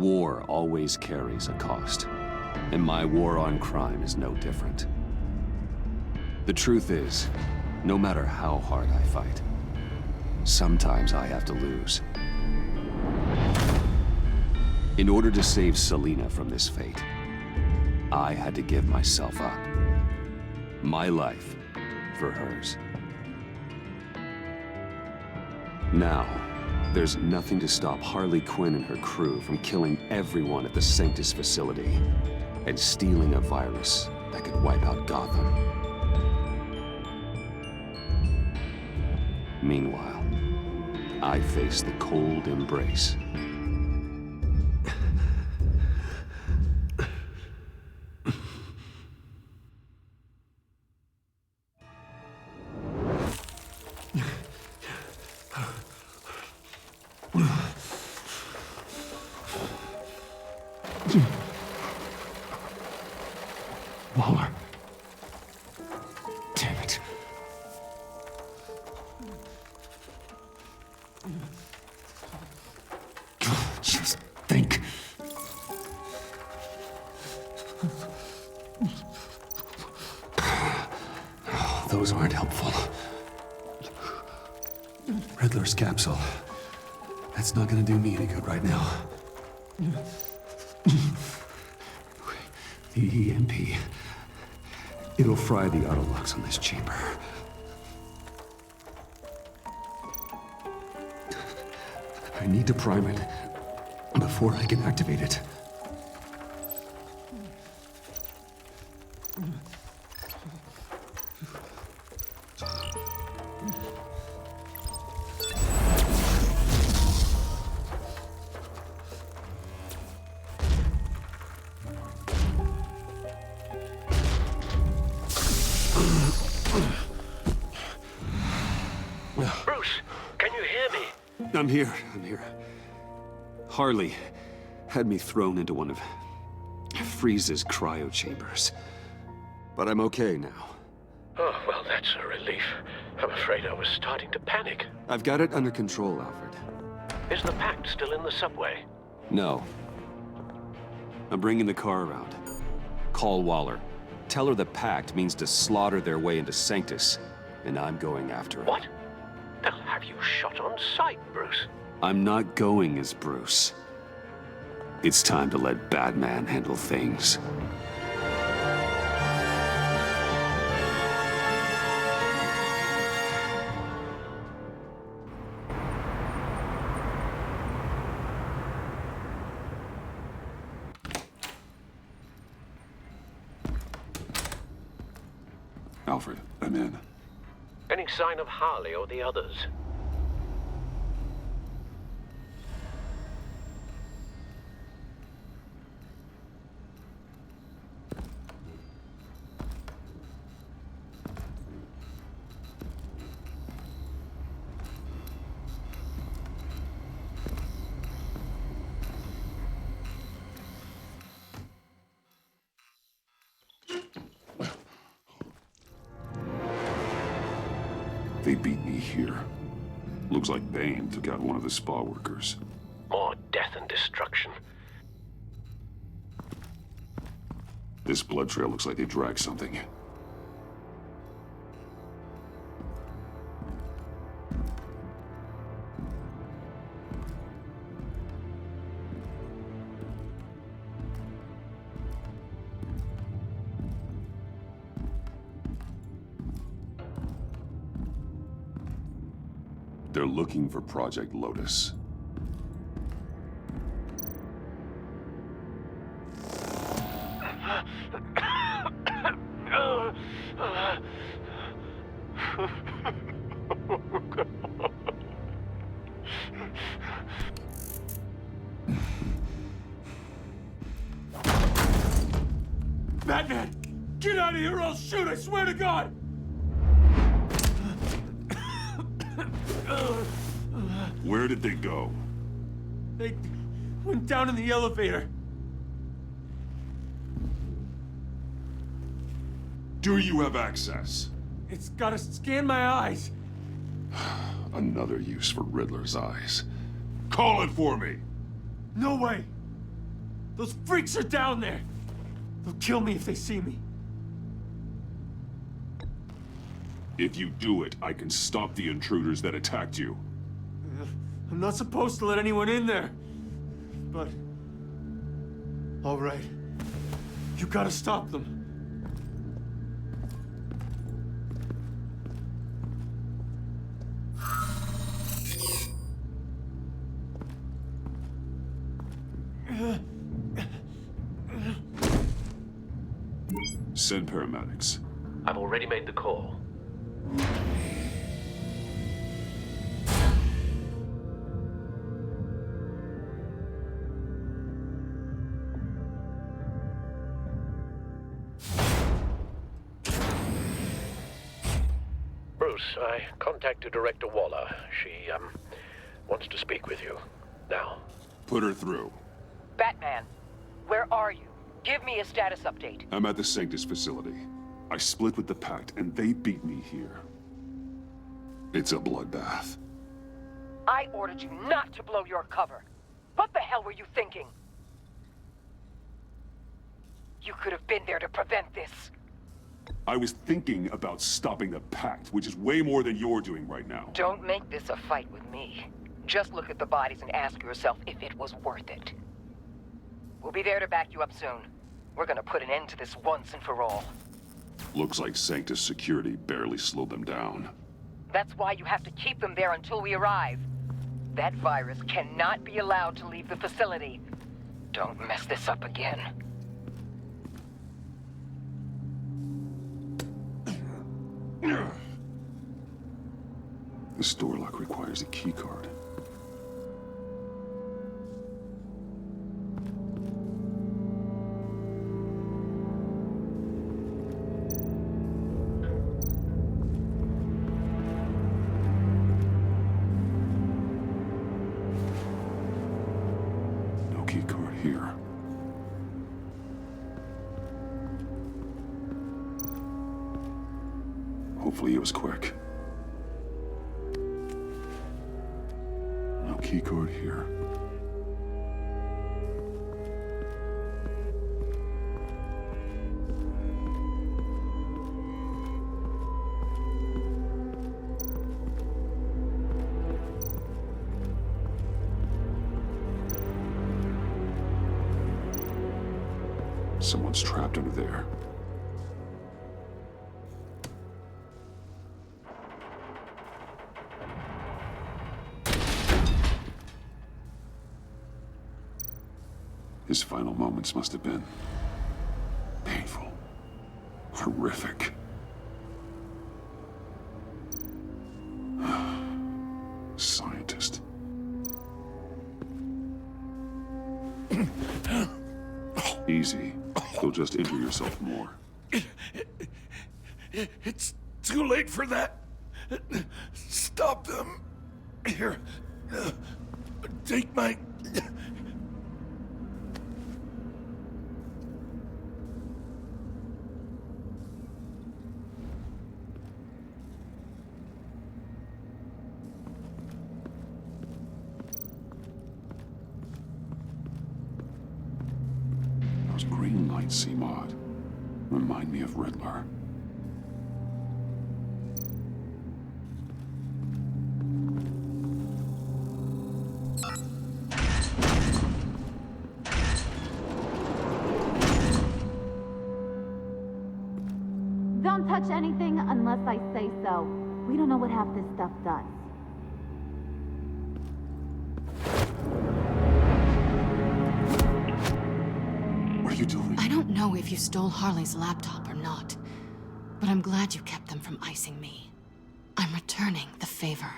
War always carries a cost, and my war on crime is no different. The truth is, no matter how hard I fight, sometimes I have to lose. In order to save Selina from this fate, I had to give myself up. My life for hers. Now, there's nothing to stop Harley Quinn and her crew from killing everyone at the Sanctus facility and stealing a virus that could wipe out Gotham. Meanwhile, I face the cold embrace. Waller. Damn it. Just think. Those aren't helpful. Riddler's capsule. That's not gonna do me any good right now. The EMP. It'll fry the auto locks on this chamber. I need to prime it before I can activate it. Bruce, can you hear me? I'm here. Harley had me thrown into one of Freeze's cryo chambers. But I'm okay now. Oh, well, that's a relief. I'm afraid I was starting to panic. I've got it under control, Alfred. Is the Pact still in the subway? No. I'm bringing the car around. Call Waller. Tell her the Pact means to slaughter their way into Sanctus, and I'm going after it. What? They'll have you shot on sight, Bruce. I'm not going as Bruce. It's time to let Batman handle things. Alfred, I'm in. Any sign of Harley or the others? They beat me here. Looks like Bane took out one of the spa workers. More death and destruction. This blood trail looks like they dragged something. They're looking for Project Lotus. Batman! Get out of here or I'll shoot, I swear to God! Where did they go? They went down in the elevator. Do you have access? It's gotta scan my eyes. Another use for Riddler's eyes. Call it for me! No way. Those freaks are down there! They'll kill me if they see me. If you do it, I can stop the intruders that attacked you. I'm not supposed to let anyone in there. But... all right. You gotta stop them. Send paramedics. I've already made the call. Bruce, I contacted Director Waller. She, wants to speak with you. Now. Put her through. Batman, where are you? Give me a status update. I'm at the Sanctus facility. I split with the Pact, and they beat me here. It's a bloodbath. I ordered you not to blow your cover. What the hell were you thinking? You could have been there to prevent this. I was thinking about stopping the Pact, which is way more than you're doing right now. Don't make this a fight with me. Just look at the bodies and ask yourself if it was worth it. We'll be there to back you up soon. We're gonna put an end to this once and for all. Looks like Sanctus security barely slowed them down. That's why you have to keep them there until we arrive. That virus cannot be allowed to leave the facility. Don't mess this up again. This door lock requires a keycard. No keycard here. Hopefully it was quick. No keycard here. Someone's trapped under there. His final moments must have been painful, horrific. Scientist. Easy. You'll just injure yourself more. It's too late for that. Stop them. Here. Take my... Those green lights seem odd. Remind me of Riddler. Don't touch anything unless I say so. We don't know what half this stuff does. What are you doing? I don't know if you stole Harley's laptop or not, but I'm glad you kept them from icing me. I'm returning the favor.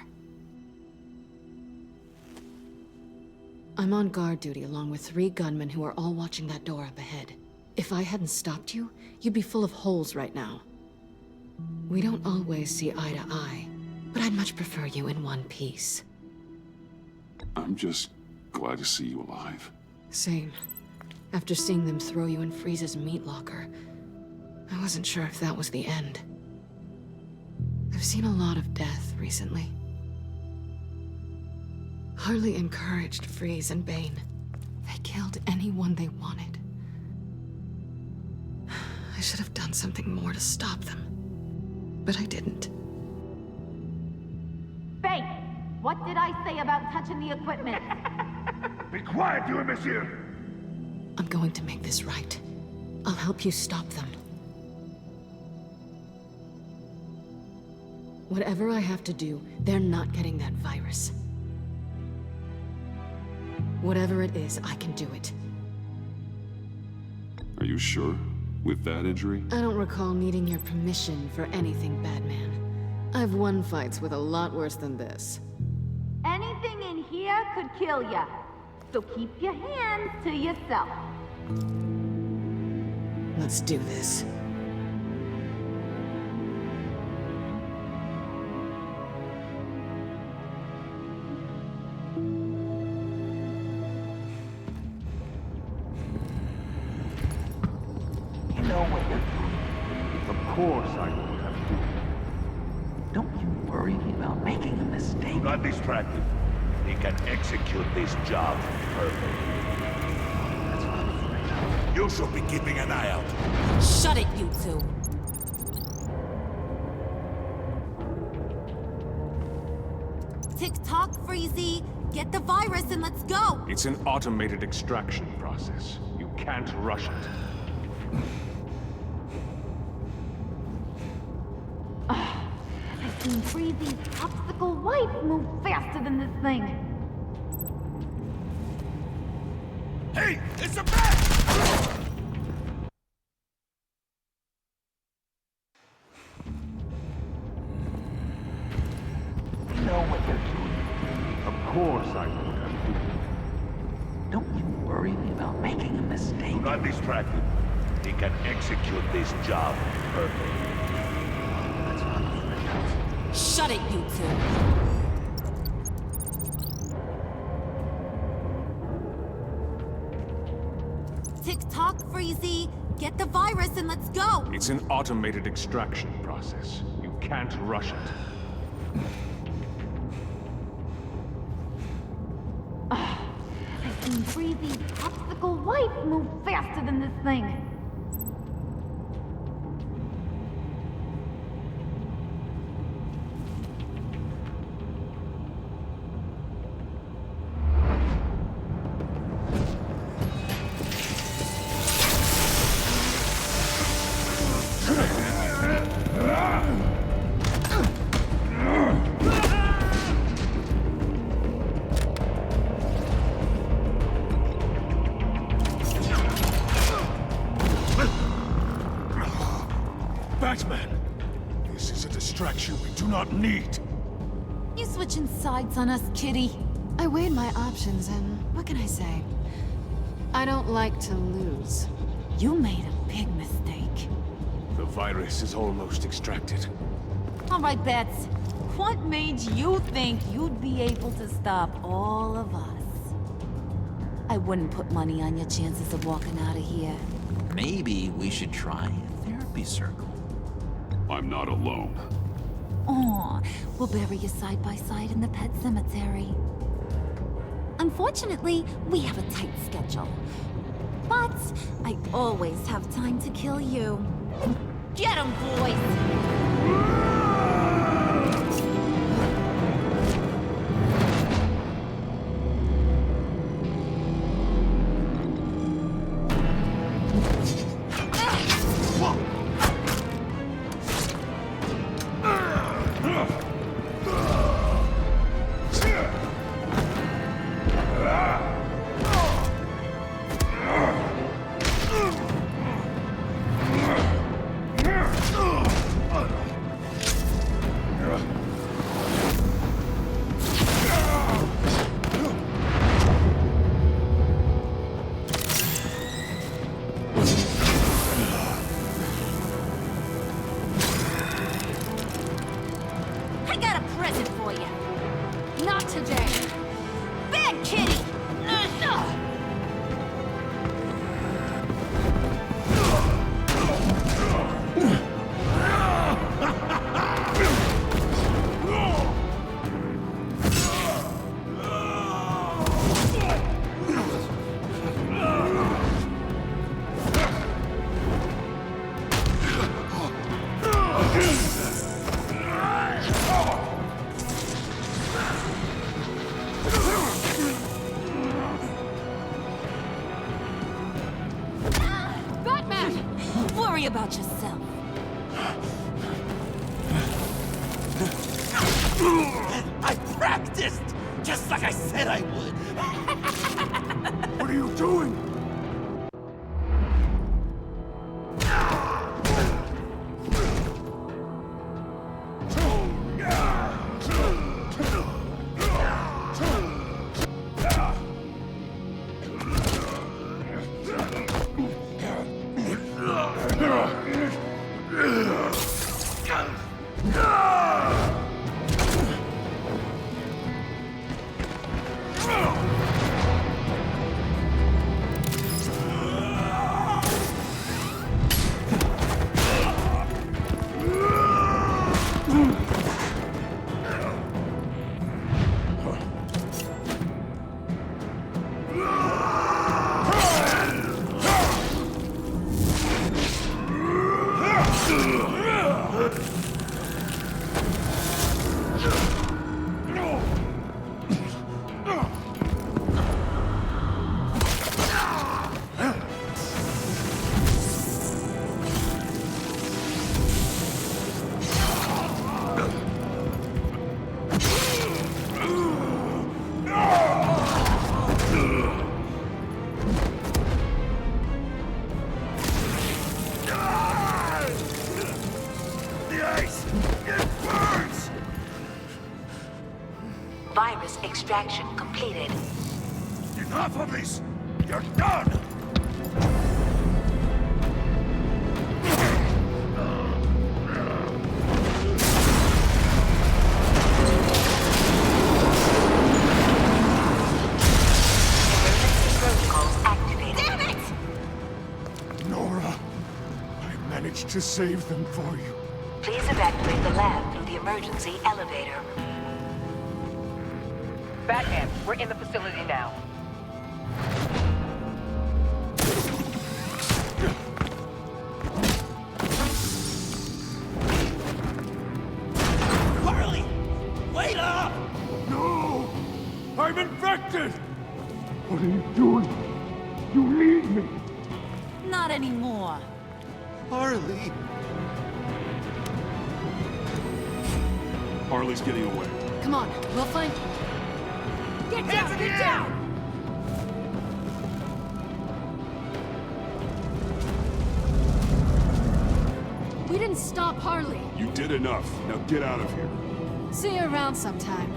I'm on guard duty along with 3 gunmen who are all watching that door up ahead. If I hadn't stopped you, you'd be full of holes right now. We don't always see eye to eye, but I'd much prefer you in one piece. I'm just glad to see you alive. Same. After seeing them throw you in Freeze's meat locker, I wasn't sure if that was the end. I've seen a lot of death recently. Harley encouraged Freeze and Bane. They killed anyone they wanted. I should have done something more to stop them. But I didn't. Faith! What did I say about touching the equipment? Be quiet, you imbecile! I'm going to make this right. I'll help you stop them. Whatever I have to do, they're not getting that virus. Whatever it is, I can do it. Are you sure? With that injury? I don't recall needing your permission for anything, Batman. I've won fights with a lot worse than this. Anything in here could kill ya. So keep your hands to yourself. Let's do this. You know what you're doing. Of course I know what I'm doing. Don't you worry about making a mistake. Do not distract him. He can execute this job perfectly. That's what I'm afraid of. You should be keeping an eye out. Shut it, you two. Tick-tock, Freezy. Get the virus and let's go. It's an automated extraction process. You can't rush it. I've seen Freezy's obstacle wife move faster than this thing. Hey, it's a bat! You know what you're doing. Of course I know what I'm doing. Don't you worry about making a mistake. Do not distract him. He can execute this job perfectly. That's what I'm afraid of. Shut it, you two. Tick-tock, Freezy. Get the virus and let's go. It's an automated extraction process. You can't rush it. I've seen Freezy's obstacle wife move faster than this thing. Batman! This is a distraction we do not need. You switching sides on us, kitty? I weighed my options and what can I say? I don't like to lose. You made a big mistake. The virus is almost extracted. All right, Bats. What made you think you'd be able to stop all of us? I wouldn't put money on your chances of walking out of here. Maybe we should try a therapy circle. I'm not alone. Aw, we'll bury you side by side in the pet cemetery. Unfortunately, we have a tight schedule. But I always have time to kill you. Get 'em, boys! I got a present for you. Not today. Bad kitty! I practiced! Just like I said I would! What are you doing? Virus extraction completed. Enough of this! You're done! Emergency protocols activated. Damn it! Nora, I managed to save them for you. Please evacuate the lab through the emergency elevator. Batman, we're in the facility now. Harley! Wait up! No! I'm infected! What are you doing? You need me! Not anymore. Harley! Harley's getting away. Come on, we'll find... Get down! Get down! We didn't stop Harley. You did enough. Now get out of here. See you around sometime.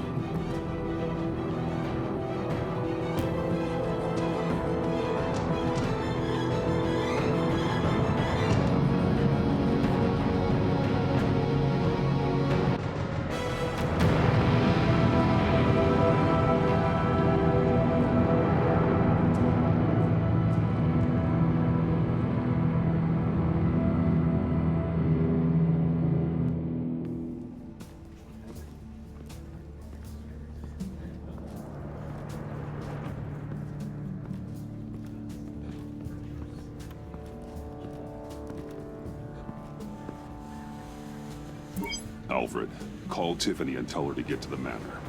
Alfred, call Tiffany and tell her to get to the manor.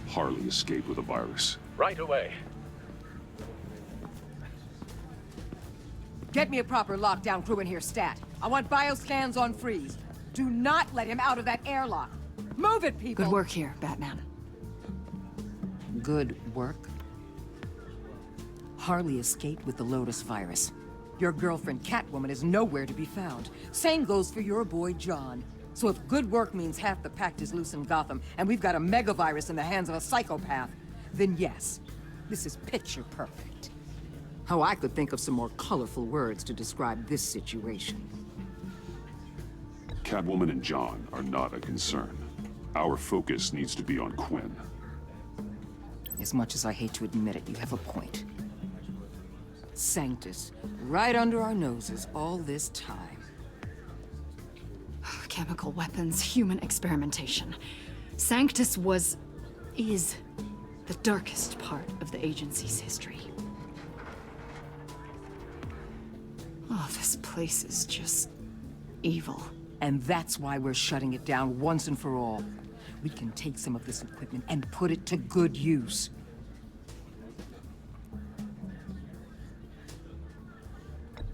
Harley escaped with a virus. Right away. Get me a proper lockdown crew in here, stat. I want bioscans on freeze. Do not let him out of that airlock. Move it, people! Good work here, Batman. Good work? Harley escaped with the Lotus virus. Your girlfriend, Catwoman, is nowhere to be found. Same goes for your boy, John. So if good work means half the pact is loose in Gotham, and we've got a megavirus in the hands of a psychopath, then yes, this is picture perfect. How I could think of some more colorful words to describe this situation. Catwoman and John are not a concern. Our focus needs to be on Quinn. As much as I hate to admit it, you have a point. Sanctus, right under our noses all this time. Chemical weapons, human experimentation. Sanctus is the darkest part of the agency's history. Oh, this place is just evil. And that's why we're shutting it down once and for all. We can take some of this equipment and put it to good use.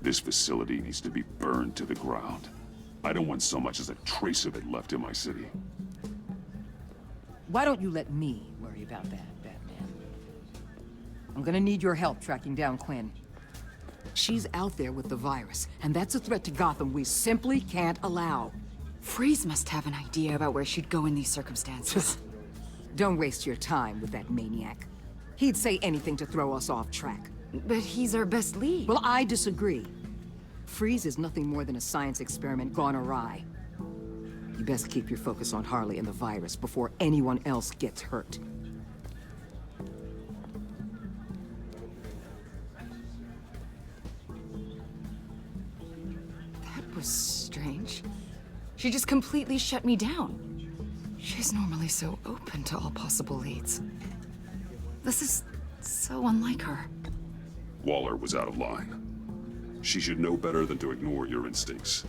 This facility needs to be burned to the ground. I don't want so much as a trace of it left in my city. Why don't you let me worry about that, Batman? I'm gonna need your help tracking down Quinn. She's out there with the virus, and that's a threat to Gotham we simply can't allow. Freeze must have an idea about where she'd go in these circumstances. Don't waste your time with that maniac. He'd say anything to throw us off track. But he's our best lead. Well, I disagree. Freeze is nothing more than a science experiment gone awry. You best keep your focus on Harley and the virus before anyone else gets hurt. That was strange. She just completely shut me down. She's normally so open to all possible leads. This is so unlike her. Waller was out of line. She should know better than to ignore your instincts.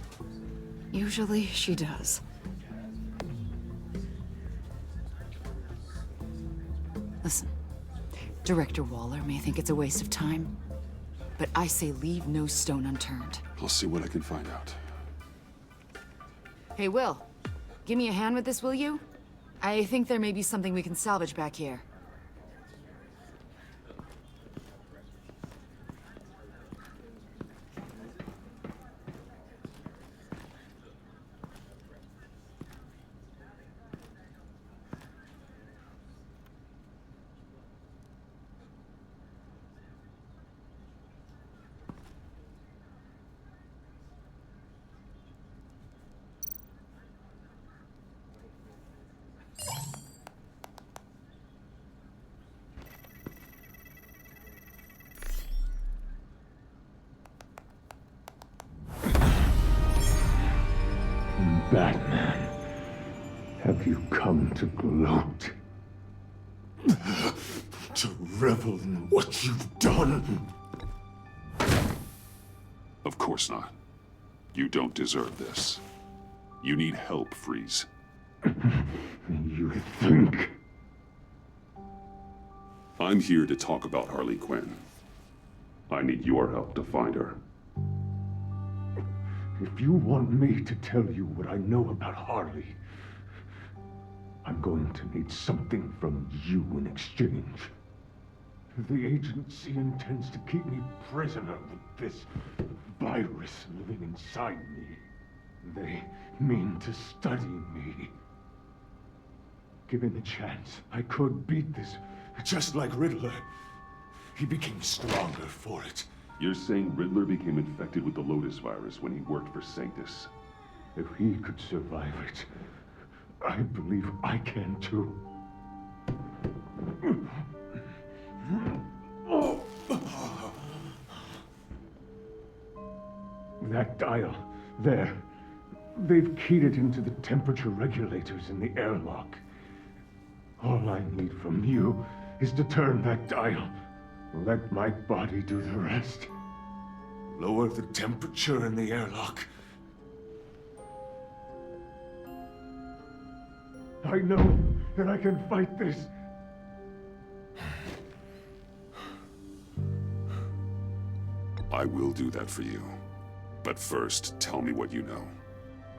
Usually she does. Listen, Director Waller may think it's a waste of time, but I say leave no stone unturned. I'll see what I can find out. Hey, Will, give me a hand with this, will you? I think there may be something we can salvage back here. Batman, have you come to gloat? To revel in what you've done? Of course not. You don't deserve this. You need help, Freeze. You think? I'm here to talk about Harley Quinn. I need your help to find her. If you want me to tell you what I know about Harley, I'm going to need something from you in exchange. The agency intends to keep me prisoner with this virus living inside me. They mean to study me. Given the chance, I could beat this, just like Riddler. He became stronger for it. You're saying Riddler became infected with the Lotus virus when he worked for Sanctus? If he could survive it, I believe I can too. That dial, there. They've keyed it into the temperature regulators in the airlock. All I need from you is to turn that dial. Let my body do the rest. Lower the temperature in the airlock. I know that I can fight this. I will do that for you. But first, tell me what you know.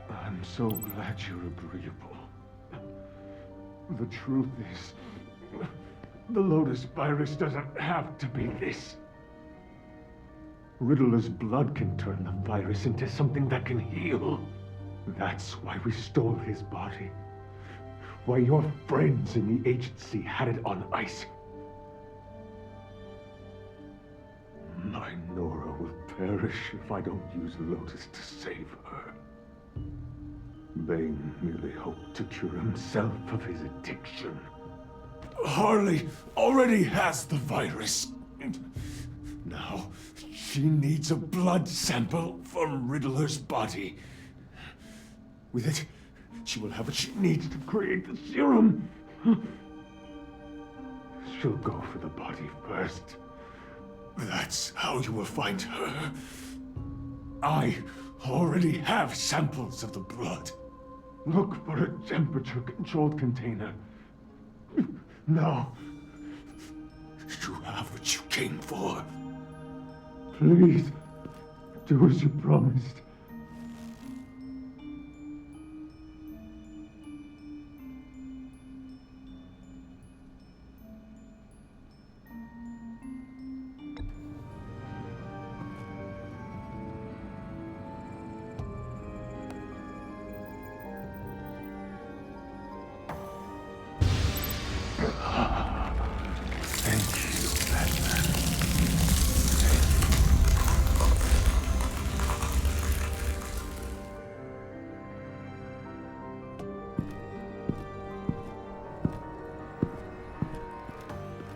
I'm so glad you're agreeable. The truth is, the Lotus virus doesn't have to be this. Riddler's blood can turn the virus into something that can heal. That's why we stole his body. Why your friends in the agency had it on ice. My Nora will perish if I don't use Lotus to save her. Bane merely hoped to cure himself of his addiction. Harley already has the virus. Now, she needs a blood sample from Riddler's body. With it, she will have what she needs to create the serum. She'll go for the body first. That's how you will find her. I already have samples of the blood. Look for a temperature-controlled container. Now, you have what you came for. Please, do as you promised.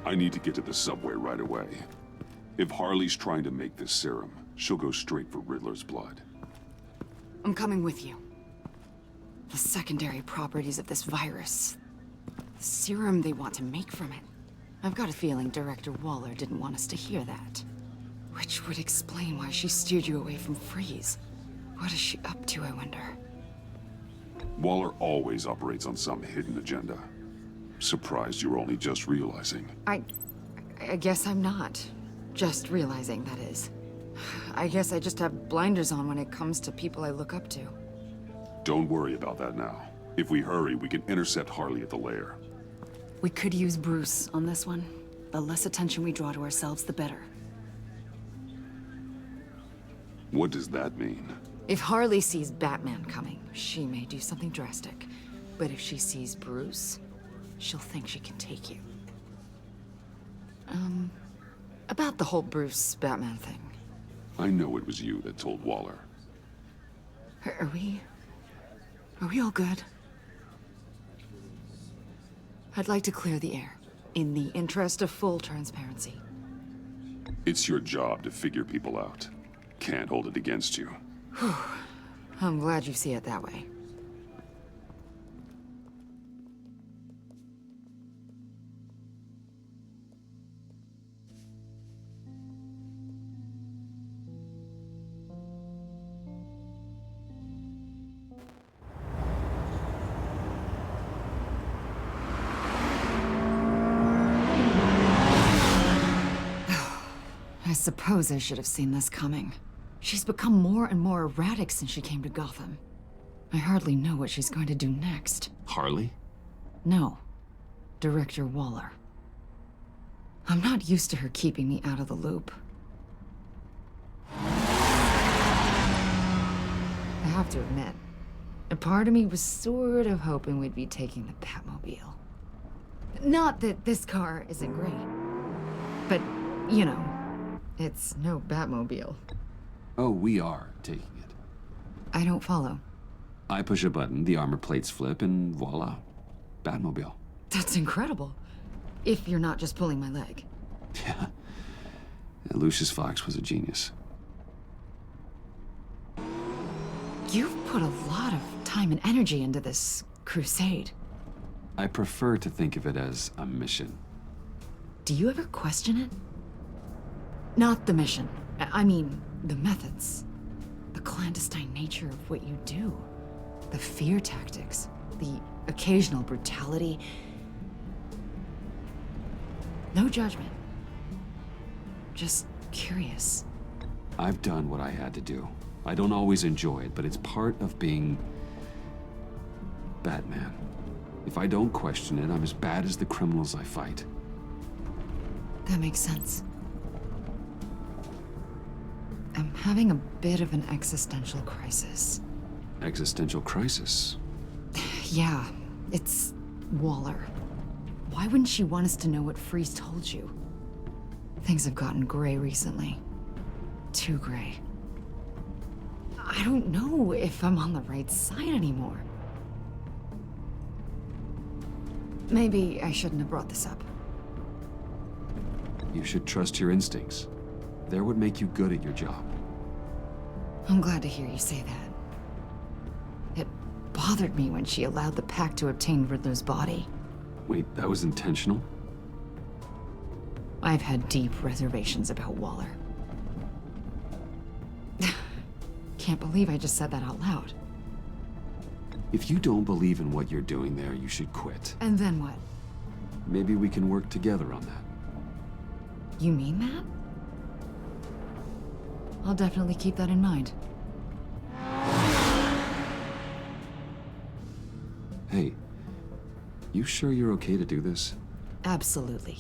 I need to get to the subway right away. If Harley's trying to make this serum, she'll go straight for Riddler's blood. I'm coming with you. The secondary properties of this virus. The serum they want to make from it. I've got a feeling Director Waller didn't want us to hear that. Which would explain why she steered you away from Freeze. What is she up to, I wonder? Waller always operates on some hidden agenda. Surprised you're only just realizing. I guess I'm not. Just realizing, that is. I guess I just have blinders on when it comes to people I look up to. Don't worry about that now. If we hurry, we can intercept Harley at the lair. We could use Bruce on this one. The less attention we draw to ourselves, the better. What does that mean? If Harley sees Batman coming, she may do something drastic. But if she sees Bruce, she'll think she can take you. About the whole Bruce-Batman thing. I know it was you that told Waller. Are we all good? I'd like to clear the air, in the interest of full transparency. It's your job to figure people out. Can't hold it against you. Whew. I'm glad you see it that way. I suppose I should have seen this coming. She's become more and more erratic since she came to Gotham. I hardly know what she's going to do next. Harley? No. Director Waller. I'm not used to her keeping me out of the loop. I have to admit, a part of me was sort of hoping we'd be taking the Batmobile. Not that this car isn't great, but, you know, it's no Batmobile. Oh, we are taking it. I don't follow. I push a button, the armor plates flip, and voila. Batmobile. That's incredible. If you're not just pulling my leg. Yeah. Lucius Fox was a genius. You've put a lot of time and energy into this crusade. I prefer to think of it as a mission. Do you ever question it? Not the mission. I mean, the methods. The clandestine nature of what you do. The fear tactics. The occasional brutality. No judgment. Just curious. I've done what I had to do. I don't always enjoy it, but it's part of being Batman. If I don't question it, I'm as bad as the criminals I fight. That makes sense. I'm having a bit of an existential crisis. Existential crisis? Yeah, it's Waller. Why wouldn't she want us to know what Freeze told you? Things have gotten gray recently. Too gray. I don't know if I'm on the right side anymore. Maybe I shouldn't have brought this up. You should trust your instincts. They're what make you good at your job. I'm glad to hear you say that. It bothered me when she allowed the Pact to obtain Riddler's body. Wait, that was intentional? I've had deep reservations about Waller. Can't believe I just said that out loud. If you don't believe in what you're doing there, you should quit. And then what? Maybe we can work together on that. You mean that? I'll definitely keep that in mind. Hey, you sure you're okay to do this? Absolutely.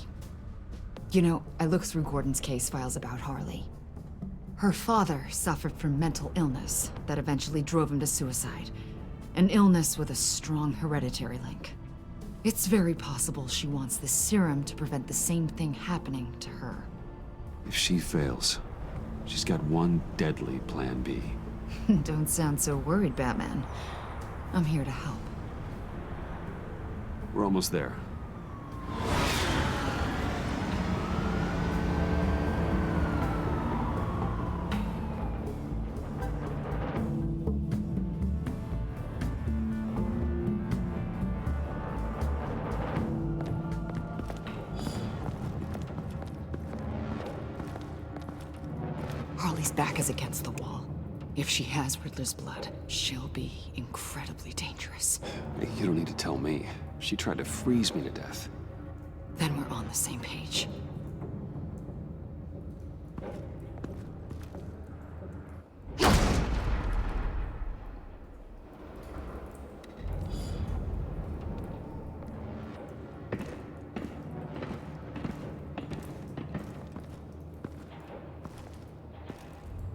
You know, I looked through Gordon's case files about Harley. Her father suffered from mental illness that eventually drove him to suicide. An illness with a strong hereditary link. It's very possible she wants this serum to prevent the same thing happening to her. If she fails, she's got one deadly plan B. Don't sound so worried, Batman. I'm here to help. We're almost there. Harley's back is against the wall. If she has Riddler's blood, she'll be incredibly dangerous. You don't need to tell me. She tried to freeze me to death. Then we're on the same page.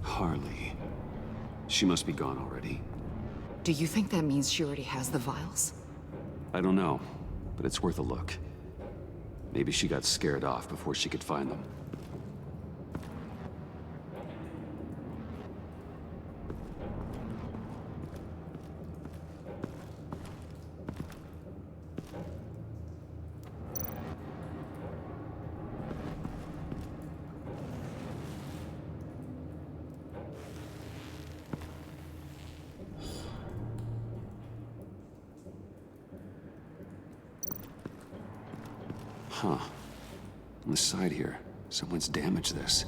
Harley. She must be gone already. Do you think that means she already has the vials? I don't know, but it's worth a look. Maybe she got scared off before she could find them. Huh. On the side here, someone's damaged this.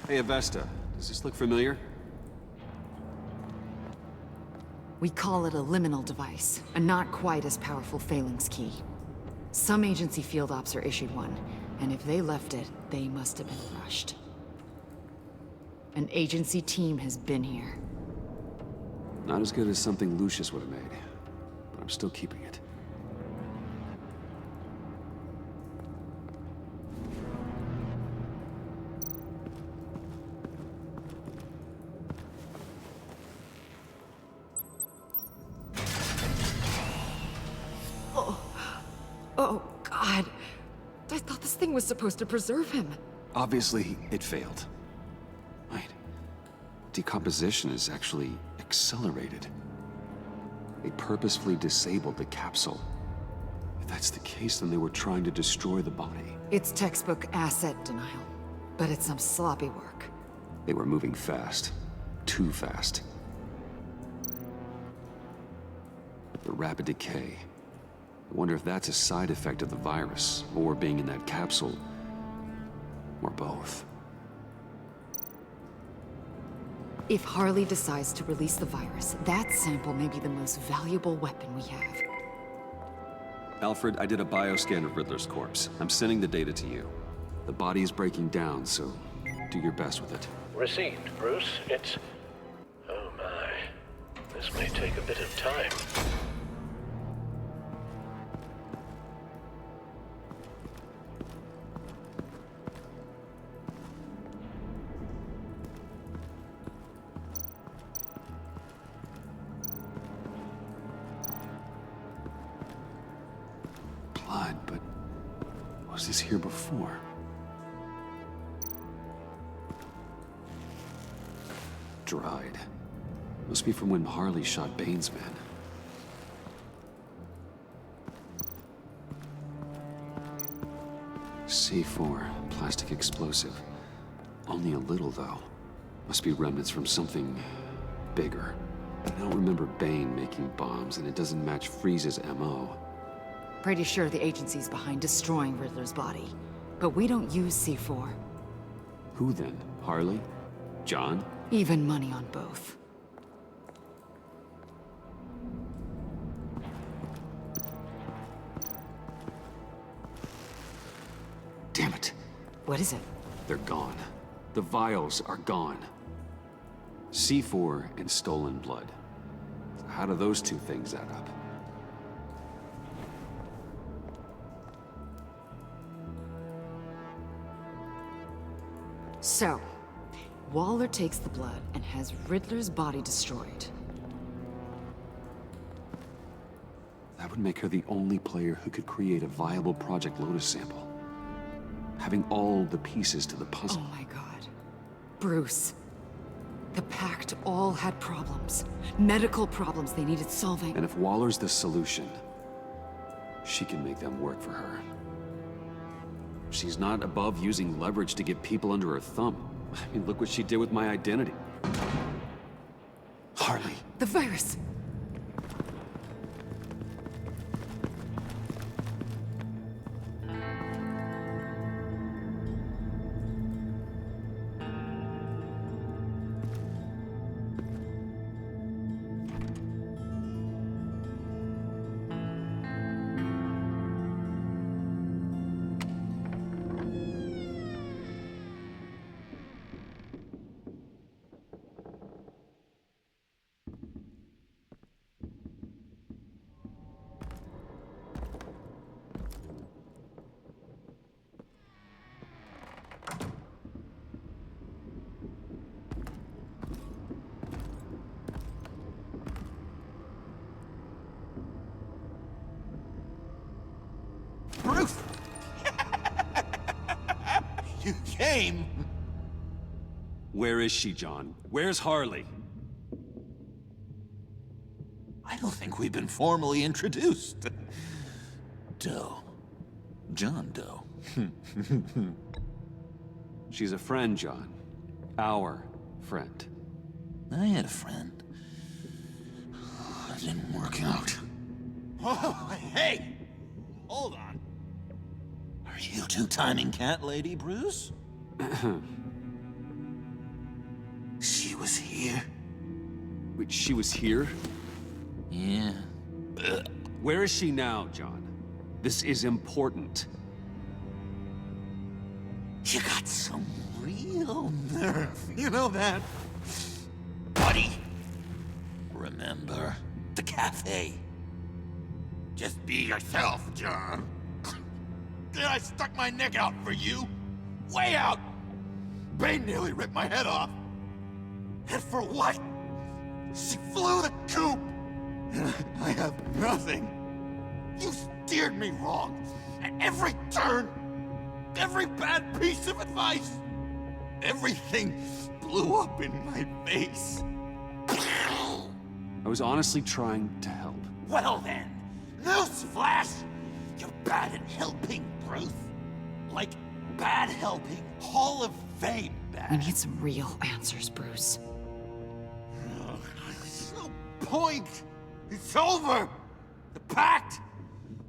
Hey, Avesta, does this look familiar? We call it a liminal device, a not quite as powerful phalanx key. Some agency field ops are issued one, and if they left it, they must have been rushed. An agency team has been here. Not as good as something Lucius would have made, but I'm still keeping it. Oh, God. I thought this thing was supposed to preserve him. Obviously, it failed. Wait. Decomposition is actually accelerated. They purposefully disabled the capsule. If that's the case, then they were trying to destroy the body. It's textbook asset denial, but it's some sloppy work. They were moving fast. Too fast. The rapid decay. I wonder if that's a side effect of the virus, or being in that capsule, or both. If Harley decides to release the virus, that sample may be the most valuable weapon we have. Alfred, I did a bioscan of Riddler's corpse. I'm sending the data to you. The body is breaking down, so do your best with it. Received, Bruce. It's... Oh my. This may take a bit of time. Blood, but was this here before? Dried. Must be from when Harley shot Bane's men. C4, plastic explosive. Only a little, though. Must be remnants from something bigger. I don't remember Bane making bombs, and it doesn't match Freeze's MO. Pretty sure the agency's behind destroying Riddler's body. But we don't use C4. Who then? Harley? John? Even money on both. Damn it. What is it? They're gone. The vials are gone. C4 and stolen blood. How do those two things add up? So, Waller takes the blood and has Riddler's body destroyed. That would make her the only player who could create a viable Project Lotus sample. Having all the pieces to the puzzle. Oh my God. Bruce. The Pact all had problems. Medical problems they needed solving. And if Waller's the solution, she can make them work for her. She's not above using leverage to get people under her thumb. I mean, look what she did with my identity. Harley. The virus! Bruce! You came! Where is she, John? Where's Harley? I don't think we've been formally introduced. Doe. John Doe. She's a friend, John. Our friend. I had a friend. It didn't work out. Oh, hey! Hold on. Are you two-timing cat lady, Bruce? She was here. Wait, she was here? Yeah. Where is she now, John? This is important. You got some real nerve, you know that? Buddy! Remember the cafe? Just be yourself, John. Then I stuck my neck out for you. Way out! Bane nearly ripped my head off. And for what? She flew the coop! And I have nothing. You steered me wrong. At every turn. Every bad piece of advice. Everything blew up in my face. I was honestly trying to help. Well then, newsflash! You're bad at helping, Bruce. Like bad helping, Hall of Fame bad. We need some real answers, Bruce. There's no point. It's over. The pact,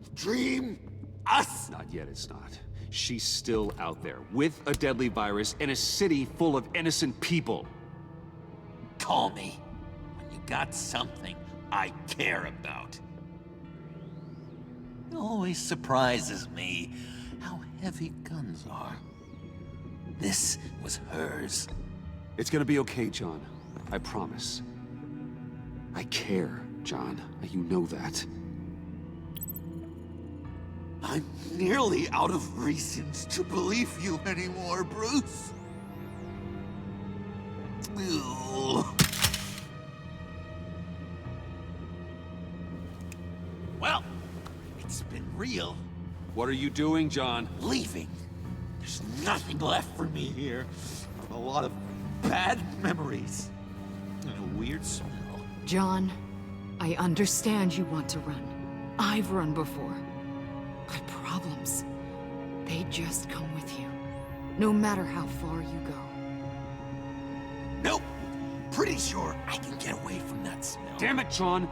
the dream, us. Not yet, it's not. She's still out there, with a deadly virus in a city full of innocent people. Call me when you got something I care about. It always surprises me how heavy guns are. This was hers. It's gonna be okay, John. I promise. I care, John. You know that. I'm nearly out of reasons to believe you anymore, Bruce. Ew. Well, it's been real. What are you doing, John? Leaving. There's nothing left for me here. A lot of bad memories. And a weird smell. John, I understand you want to run. I've run before. But problems, they just come with you. No matter how far you go. Nope. Pretty sure I can get away from that smell. Damn it, John!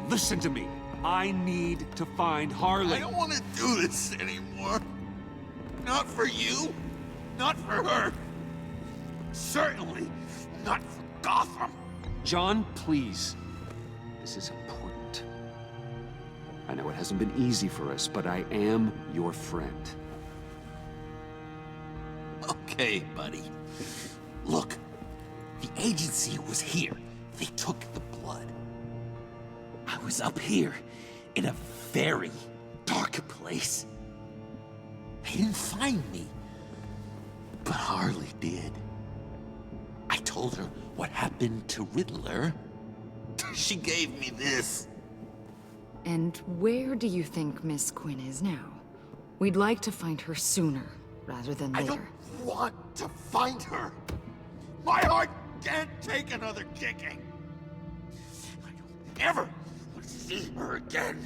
Listen to me. I need to find Harley. I don't want to do this anymore. Not for you. Not for her. Certainly not for Gotham. John, please. This is important. I know it hasn't been easy for us, but I am your friend. Okay, buddy. Look, the agency was here. They took the blood. I was up here in a very dark place. They didn't find me, but Harley did. I told her what happened to Riddler. She gave me this. And where do you think Miss Quinn is now? We'd like to find her sooner, rather than later. I don't want to find her. My heart can't take another kicking. I don't ever want to see her again.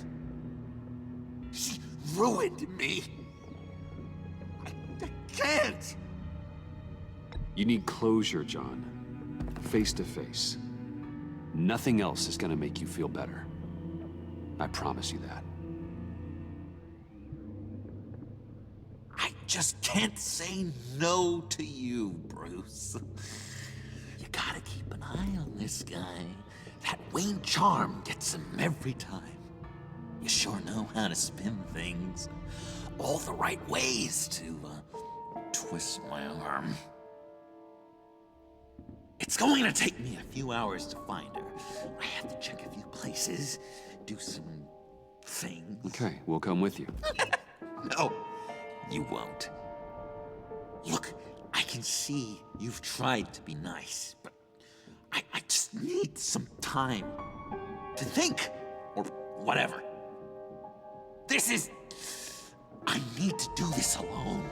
She ruined me. I can't. You need closure, John. Face to face. Nothing else is gonna make you feel better. I promise you that. I just can't say no to you, Bruce. You gotta keep an eye on this guy. That Wayne charm gets him every time. You sure know how to spin things. All the right ways to, twist my arm. It's going to take me a few hours to find her. I have to check a few places, do some things. Okay, we'll come with you. No, you won't. Look, I can see you've tried to be nice, but I just need some time to think, or whatever. I need to do this alone.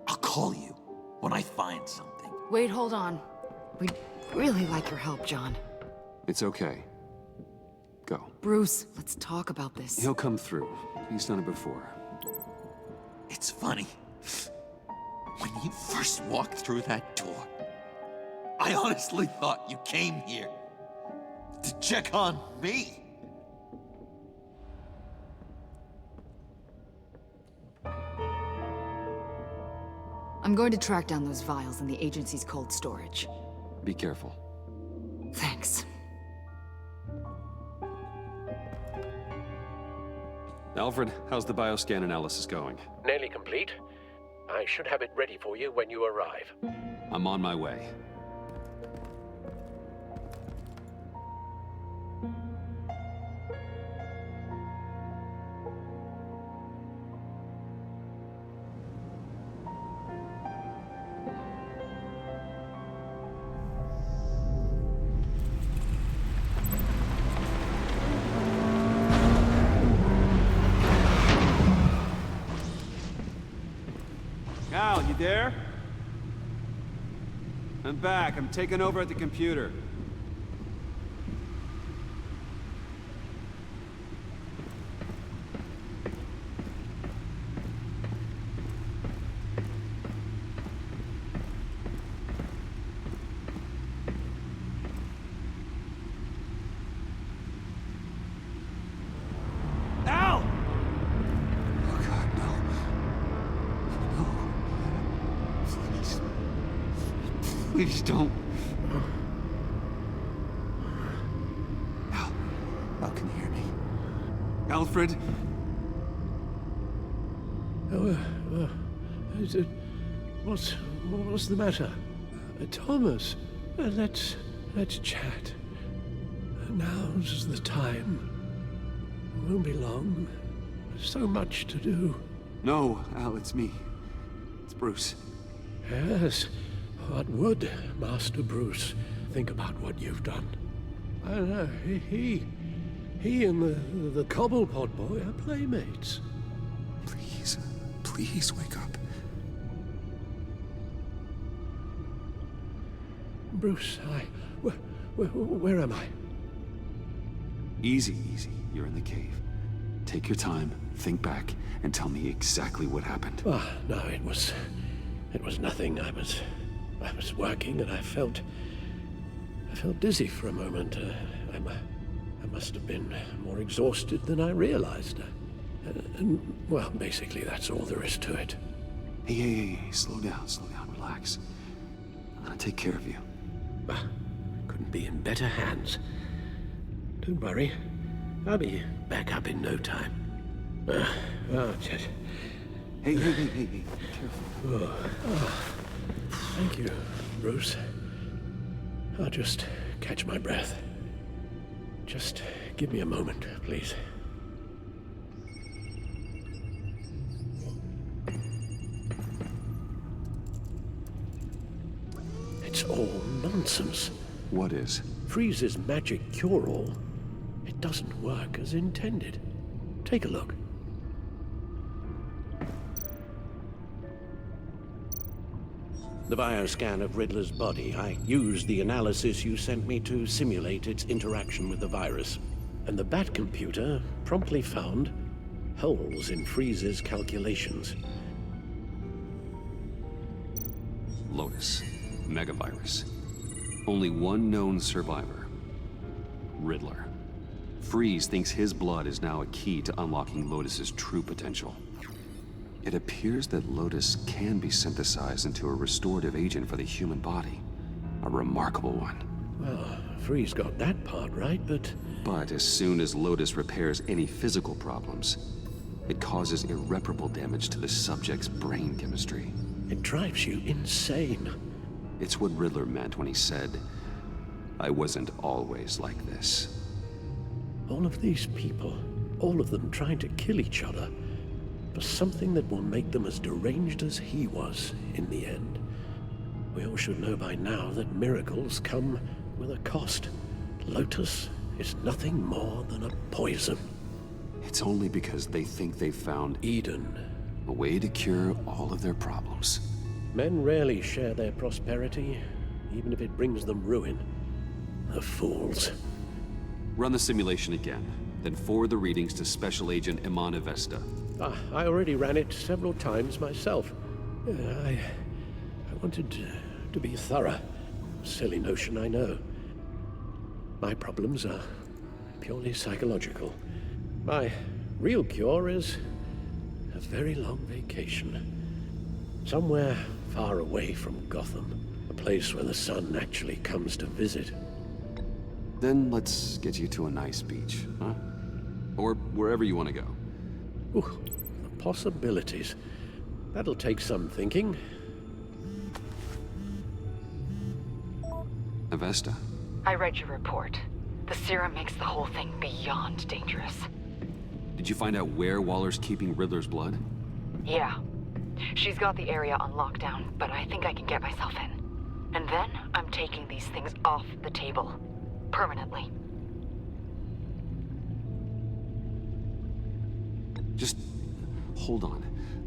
I'll call you when I find something. Wait, hold on. We'd really like your help, John. It's okay. Go. Bruce, let's talk about this. He'll come through. He's done it before. It's funny. When you first walked through that door, I honestly thought you came here to check on me. I'm going to track down those vials in the agency's cold storage. Be careful. Thanks. Alfred, how's the bioscan analysis going? Nearly complete. I should have it ready for you when you arrive. I'm on my way. Al, you there? I'm back. I'm taking over at the computer. Al! Oh God, no. No. Please don't. Al, can you hear me? Alfred? What's the matter? Thomas, let's chat. Now's the time. Won't be long. So much to do. No, Al, it's me. It's Bruce. Yes. What would Master Bruce think about what you've done? I know. He and the Cobblepot boy are playmates. Please wake up. Bruce, where am I? Easy, easy. You're in the cave. Take your time, think back, and tell me exactly what happened. No, it was nothing. I was working and I felt dizzy for a moment. I must have been more exhausted than I realized. Well, basically that's all there is to it. Hey, slow down, relax. I'm gonna take care of you. Couldn't be in better hands. Don't worry. I'll be back up in no time. Just... Hey, be careful. Thank you, Bruce. I'll just catch my breath. Just give me a moment, please. It's all nonsense. What is? Freeze's magic cure-all. It doesn't work as intended. Take a look. The bioscan of Riddler's body. I used the analysis you sent me to simulate its interaction with the virus. And the Bat computer promptly found holes in Freeze's calculations. Lotus. Megavirus. Only one known survivor. Riddler. Freeze thinks his blood is now a key to unlocking Lotus's true potential. It appears that Lotus can be synthesized into a restorative agent for the human body. A remarkable one. Well, Freeze got that part right, but... But as soon as Lotus repairs any physical problems, it causes irreparable damage to the subject's brain chemistry. It drives you insane. It's what Riddler meant when he said, "I wasn't always like this." All of these people, all of them trying to kill each other, for something that will make them as deranged as he was in the end. We all should know by now that miracles come with a cost. Lotus is nothing more than a poison. It's only because they think they've found Eden. A way to cure all of their problems. Men rarely share their prosperity, even if it brings them ruin. The fools. Run the simulation again, then forward the readings to Special Agent Imana Vesta. I already ran it several times myself. I wanted to be thorough. Silly notion, I know. My problems are purely psychological. My real cure is a very long vacation. Somewhere far away from Gotham. A place where the sun actually comes to visit. Then let's get you to a nice beach, huh? Or wherever you want to go. Ooh, the possibilities. That'll take some thinking. Avesta. I read your report. The serum makes the whole thing beyond dangerous. Did you find out where Waller's keeping Riddler's blood? Yeah. She's got the area on lockdown, but I think I can get myself in. And then I'm taking these things off the table. Permanently. Just hold on.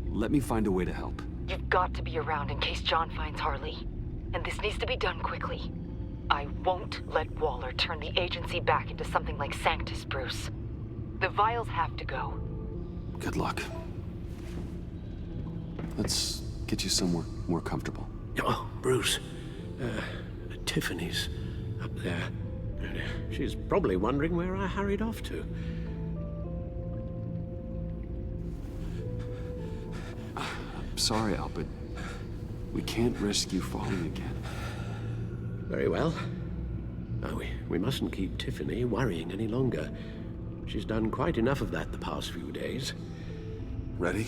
Let me find a way to help. You've got to be around in case John finds Harley. And this needs to be done quickly. I won't let Waller turn the agency back into something like Sanctus, Bruce. The vials have to go. Good luck. Let's get you somewhere more comfortable. Oh, Bruce. Tiffany's up there. She's probably wondering where I hurried off to. I'm sorry, Al, but we can't risk you falling again. Very well. Oh, we mustn't keep Tiffany worrying any longer. She's done quite enough of that the past few days. Ready?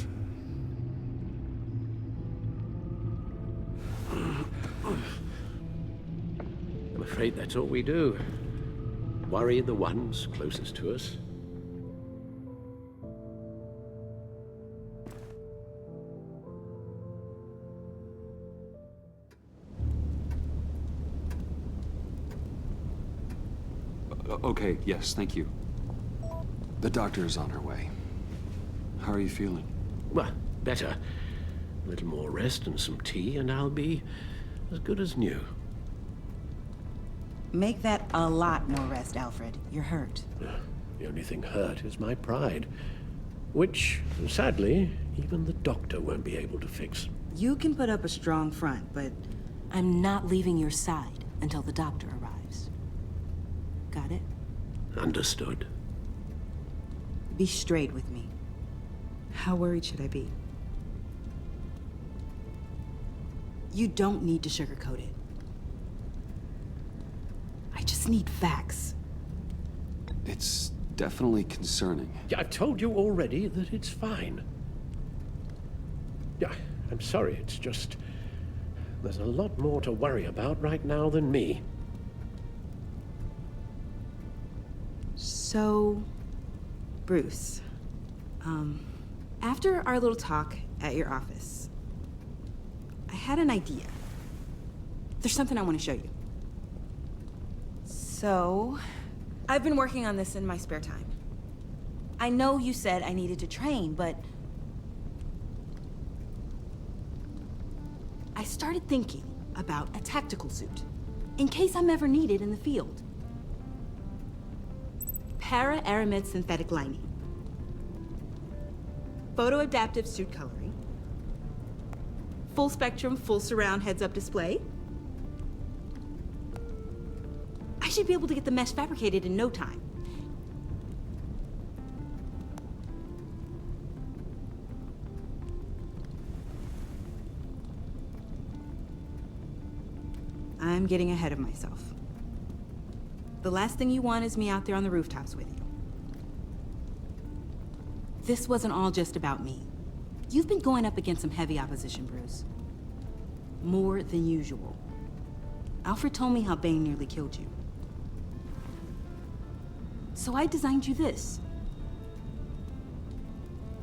I'm afraid that's all we do. Worry the ones closest to us. Okay, yes, thank you. The doctor is on her way. How are you feeling? Well, better. A little more rest and some tea, and I'll be as good as new. Make that a lot more rest, Alfred. You're hurt. The only thing hurt is my pride. Which, sadly, even the doctor won't be able to fix. You can put up a strong front, but I'm not leaving your side until the doctor arrives. Got it? Understood. Be straight with me. How worried should I be? You don't need to sugarcoat it. I just need facts. It's definitely concerning. Yeah, I've told you already that it's fine. Yeah, I'm sorry, it's just... there's a lot more to worry about right now than me. So, Bruce, after our little talk at your office, I had an idea. There's something I want to show you. So, I've been working on this in my spare time. I know you said I needed to train, but I started thinking about a tactical suit, in case I'm ever needed in the field. Para-aramid synthetic lining. Photo-adaptive suit coloring. Full spectrum, full surround heads-up display. should be able to get the mesh fabricated in no time. I'm getting ahead of myself. The last thing you want is me out there on the rooftops with you. This wasn't all just about me. You've been going up against some heavy opposition, Bruce. More than usual. Alfred told me how Bane nearly killed you. So I designed you this.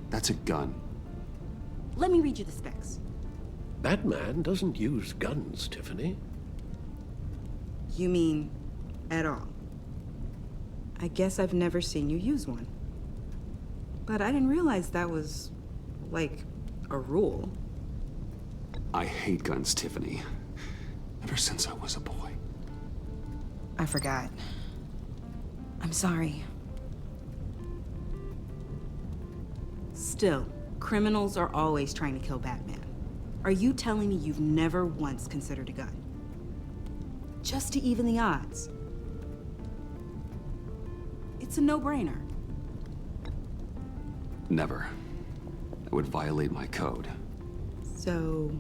That's a gun. Let me read you the specs. Batman doesn't use guns, Tiffany. You mean at all? I guess I've never seen you use one. But I didn't realize that was, like, a rule. I hate guns, Tiffany. Ever since I was a boy. I forgot. I'm sorry. Still, criminals are always trying to kill Batman. Are you telling me you've never once considered a gun? Just to even the odds. It's a no-brainer. Never. It would violate my code. So,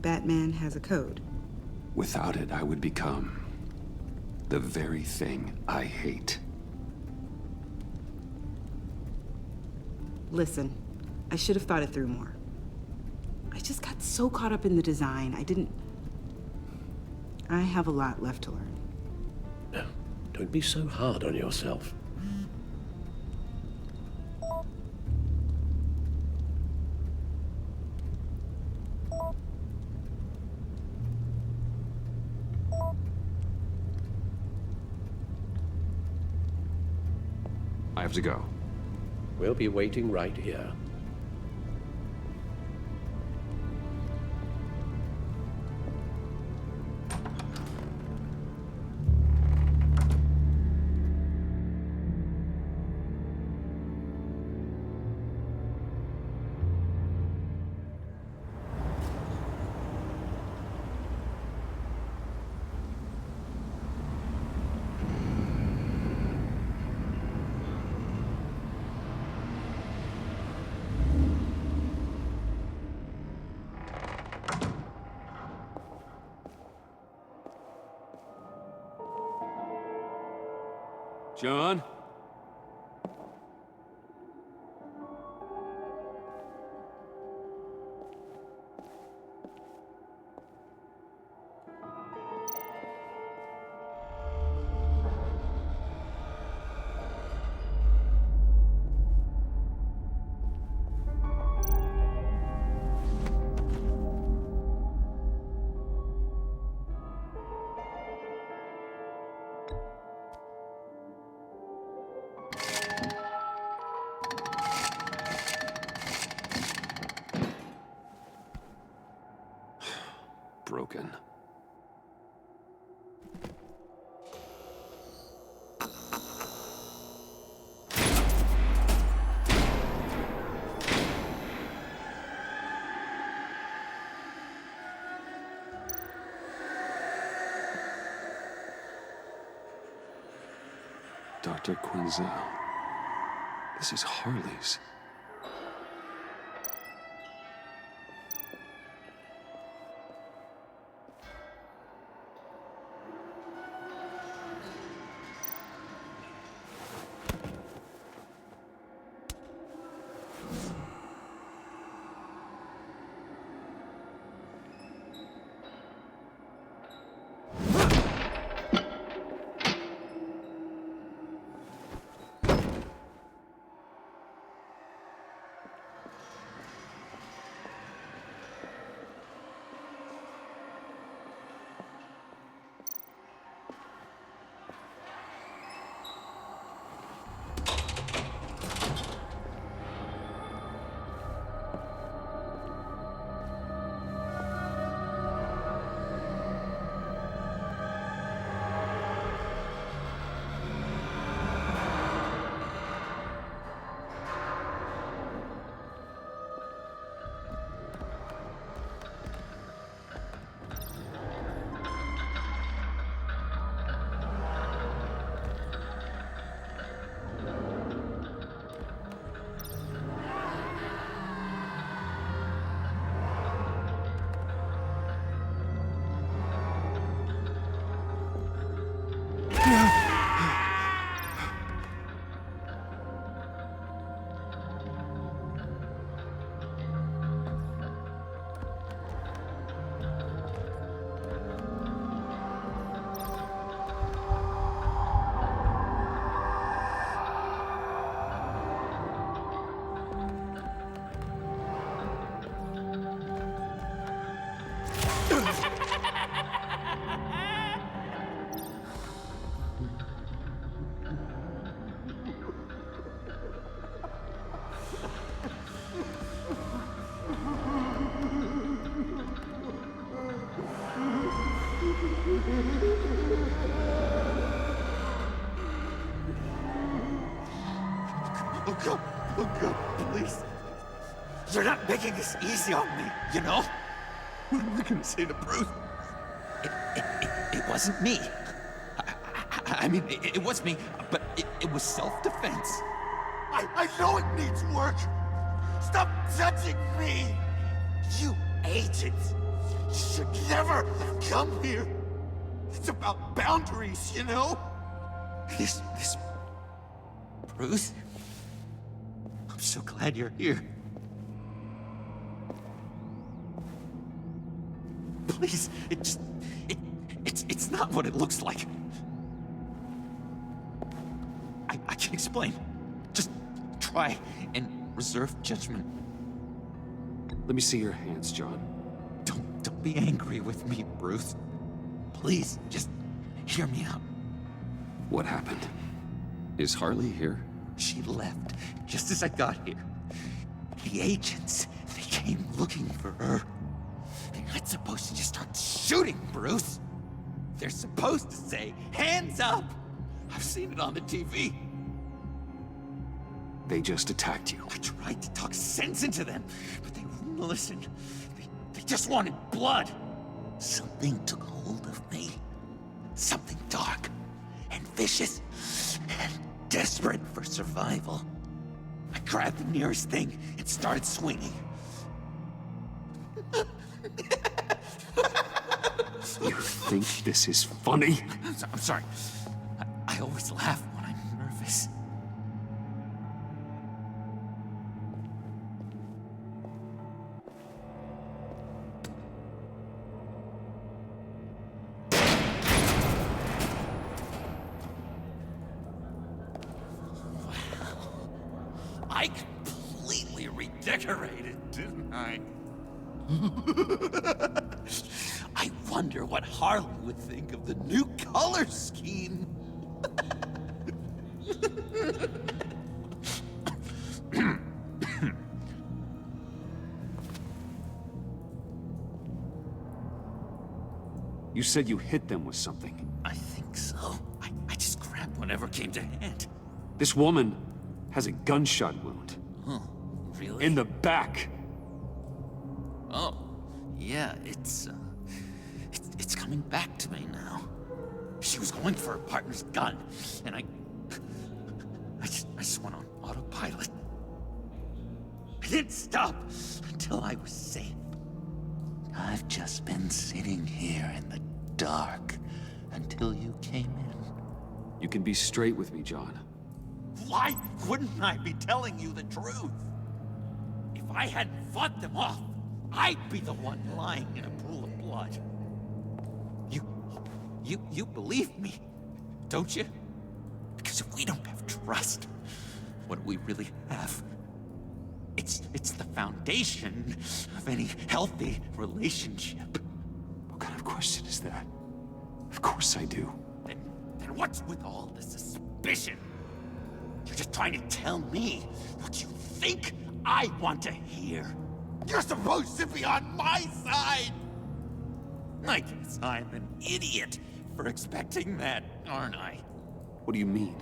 Batman has a code. Without it, I would become the very thing I hate. Listen, I should have thought it through more. I just got so caught up in the design, I have a lot left to learn. No, don't be so hard on yourself. I have to go. We'll be waiting right here. John? Broken. Dr. Quinzel. This is Harley's. Oh God, please. You're not making this easy on me, you know? What am I gonna say to Bruce? It wasn't me. I mean, it was me, but it was self-defense. I know it needs work. Stop judging me. You agents should never have come here. It's about boundaries, you know? This Bruce, I'm so glad you're here. Please, it's not what it looks like. I can explain. Just try and reserve judgment. Let me see your hands, John. Don't be angry with me, Bruce. Please, just hear me out. What happened? Is Harley here? She left just as I got here. The agents, they came looking for her. They're not supposed to just start shooting, Bruce. They're supposed to say, hands up! I've seen it on the TV. They just attacked you. I tried to talk sense into them, but they wouldn't listen. They just wanted blood. Something took hold of me. Something dark and vicious and desperate for survival. I grabbed the nearest thing and started swinging. You think this is funny? I'm sorry. I always laugh when I'm nervous. I completely redecorated, didn't I? I wonder what Harley would think of the new color scheme. You said you hit them with something. I think so. I just grabbed whatever came to hand. This woman has a gunshot wound. Huh, really? In the back. Oh, yeah, it's coming back to me now. She was going for her partner's gun, and I just went on autopilot. I didn't stop until I was safe. I've just been sitting here in the dark until you came in. You can be straight with me, John. Why wouldn't I be telling you the truth? If I hadn't fought them off, I'd be the one lying in a pool of blood. You believe me, don't you? Because if we don't have trust, what do we really have? It's the foundation of any healthy relationship. What kind of question is that? Of course I do. Then what's with all the suspicion? You're just trying to tell me what you think I want to hear. You're supposed to be on my side! I guess I'm an idiot for expecting that, aren't I? What do you mean?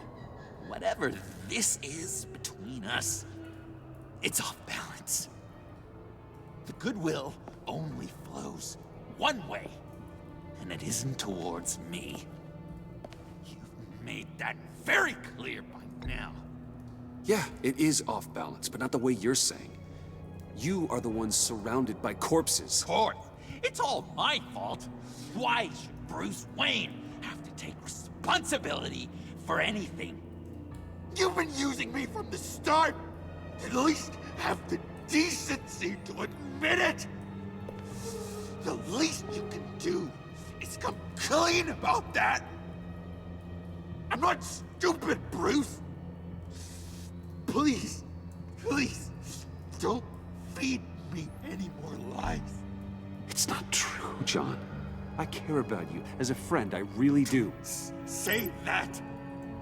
Whatever this is between us, it's off balance. The goodwill only flows one way, and it isn't towards me. You've made that very clear by now. Yeah, it is off balance, but not the way you're saying. You are the ones surrounded by corpses. Of course. It's all my fault. Why should Bruce Wayne have to take responsibility for anything? You've been using me from the start. At least have the decency to admit it. The least you can do is come clean about that. I'm not stupid, Bruce. Please, please, don't feed me any more lies. It's not true, John. I care about you. As a friend, I really do. Say that.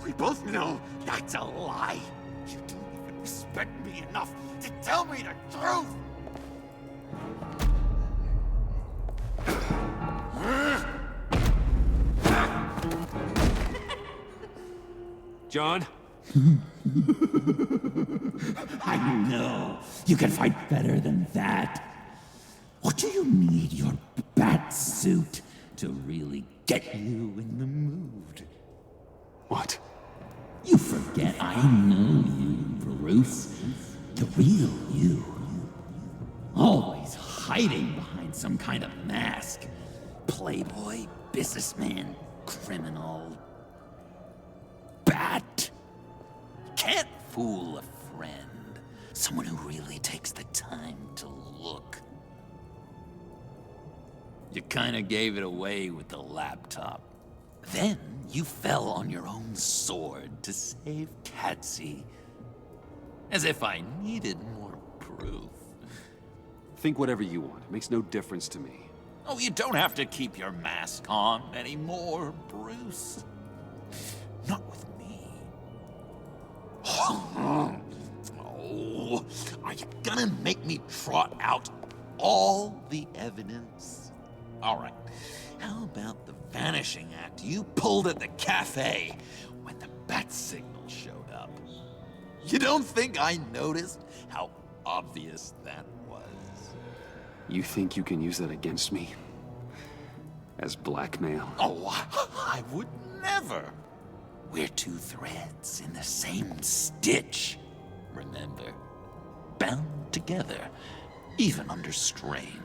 We both know that's a lie. You don't even respect me enough to tell me the truth. John? I know. You can fight better than that. Or do you need your bat suit to really get you in the mood? What? You forget I know you, Bruce. The real you. Always hiding behind some kind of mask. Playboy, businessman, criminal. Bat. Can't fool a friend. Someone who really takes the time to look. You kinda gave it away with the laptop. Then you fell on your own sword to save Patsy. As if I needed more proof. Think whatever you want. It makes no difference to me. Oh, you don't have to keep your mask on anymore, Bruce. Not with me. Oh, are you gonna make me trot out all the evidence? All right, how about the vanishing act you pulled at the cafe when the bat signal showed up? You don't think I noticed how obvious that was? You think you can use that against me? As blackmail? Oh, I would never. We're two threads in the same stitch, remember? Bound together, even under strain.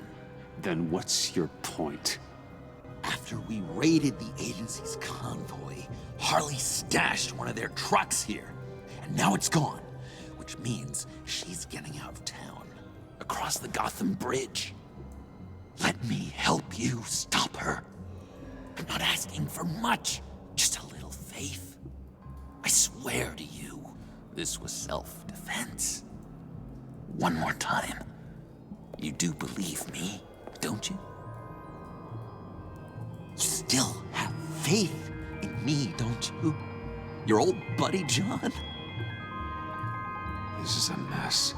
Then what's your point? After we raided the agency's convoy, Harley stashed one of their trucks here. And now it's gone, which means she's getting out of town, across the Gotham Bridge. Let me help you stop her. I'm not asking for much, just a little faith. I swear to you, this was self-defense. One more time. You do believe me, don't you? You still have faith in me, don't you? Your old buddy, John? This is a mess.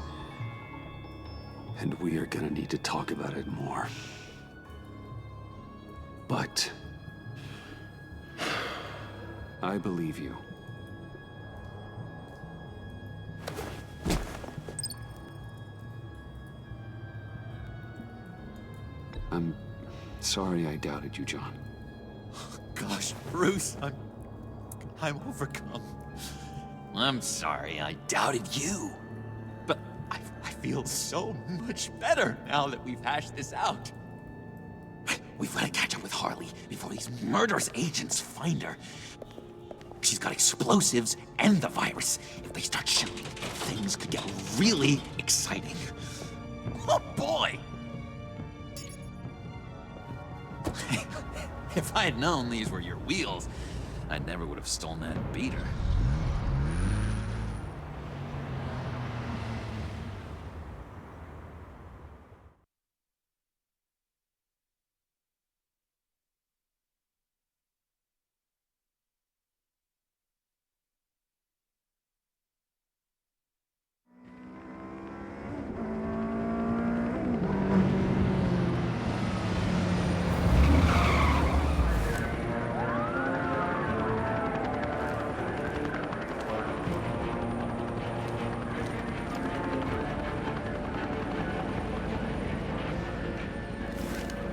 And we are gonna need to talk about it more. But I believe you. I'm sorry I doubted you, John. Gosh, Bruce, I'm overcome. I'm sorry I doubted you. But I feel so much better now that we've hashed this out. We've got to catch up with Harley before these murderous agents find her. She's got explosives and the virus. If they start shooting, things could get really exciting. Oh boy! If I had known these were your wheels, I never would have stolen that beater.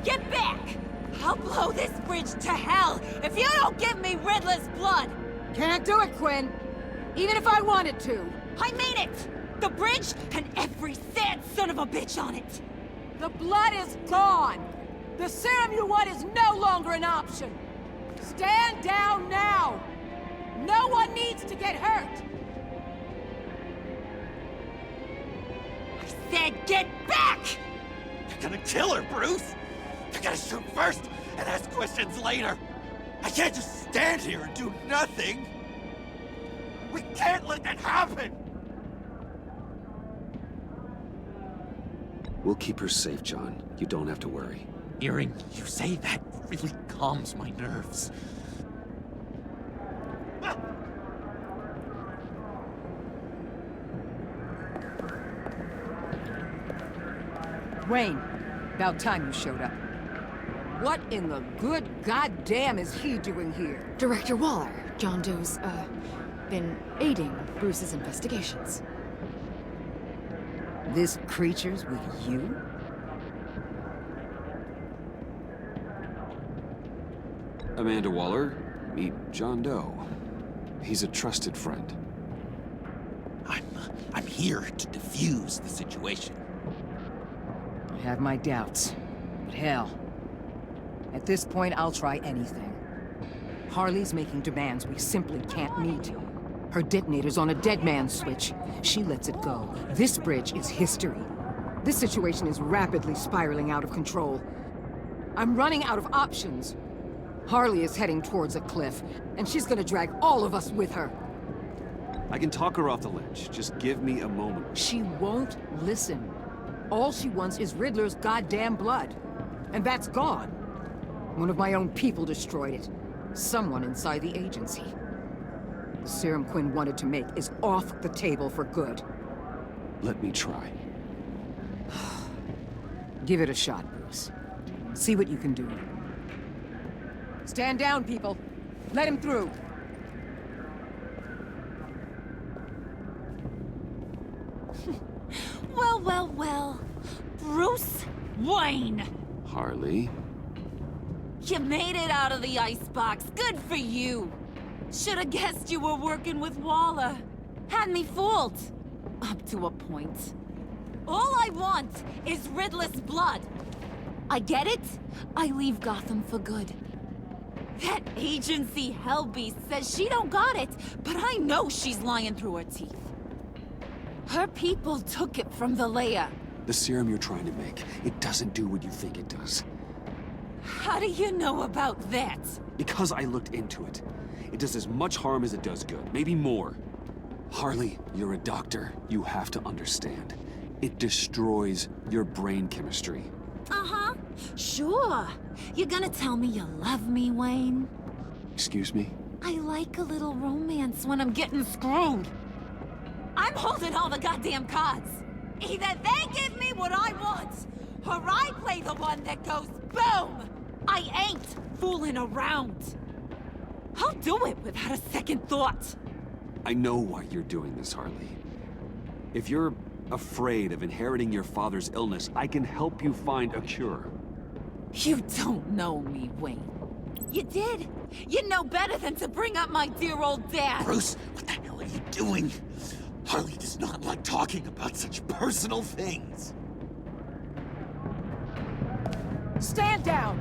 Get back! I'll blow this bridge to hell if you don't give me Riddler's blood! Can't do it, Quinn. Even if I wanted to. I mean it! The bridge and every sad son of a bitch on it! The blood is gone! The serum you want is no longer an option! Stand down now! No one needs to get hurt! I said get back! You're gonna kill her, Bruce! You gotta shoot first and ask questions later! I can't just stand here and do nothing! We can't let that happen! We'll keep her safe, John. You don't have to worry. Hearing you say that really calms my nerves. Wayne, about time you showed up. What in the good goddamn is he doing here? Director Waller, John Doe's, been aiding Bruce's investigations. This creature's with you? Amanda Waller, meet John Doe. He's a trusted friend. I'm here to defuse the situation. I have my doubts, but hell, at this point I'll try anything. Harley's making demands we simply can't meet. Her detonator's on a dead man's switch. She lets it go. This bridge is history. This situation is rapidly spiraling out of control. I'm running out of options. Harley is heading towards a cliff, and she's gonna drag all of us with her. I can talk her off the ledge. Just give me a moment. She won't listen. All she wants is Riddler's goddamn blood. And that's gone. One of my own people destroyed it. Someone inside the agency. The serum Quinn wanted to make is off the table for good. Let me try. Give it a shot, Bruce. See what you can do. Stand down, people. Let him through. Well, well, well. Bruce Wayne. Harley? You made it out of the icebox. Good for you. Should have guessed you were working with Waller. Had me fooled. Up to a point. All I want is Riddler's blood. I get it. I leave Gotham for good. That agency hellbeast says she don't got it, but I know she's lying through her teeth. Her people took it from the lair. The serum you're trying to make, it doesn't do what you think it does. How do you know about that? Because I looked into it. It does as much harm as it does good, maybe more. Harley, you're a doctor. You have to understand. It destroys your brain chemistry. Uh-huh. Sure. You're gonna tell me you love me, Wayne? Excuse me? I like a little romance when I'm getting screwed. I'm holding all the goddamn cards. Either they give me what I want, or I play the one that goes boom! I ain't fooling around. I'll do it without a second thought. I know why you're doing this, Harley. If you're afraid of inheriting your father's illness, I can help you find a cure. You don't know me, Wayne. You did. You know better than to bring up my dear old dad. Bruce, what the hell are you doing? Harley does not like talking about such personal things. Stand down!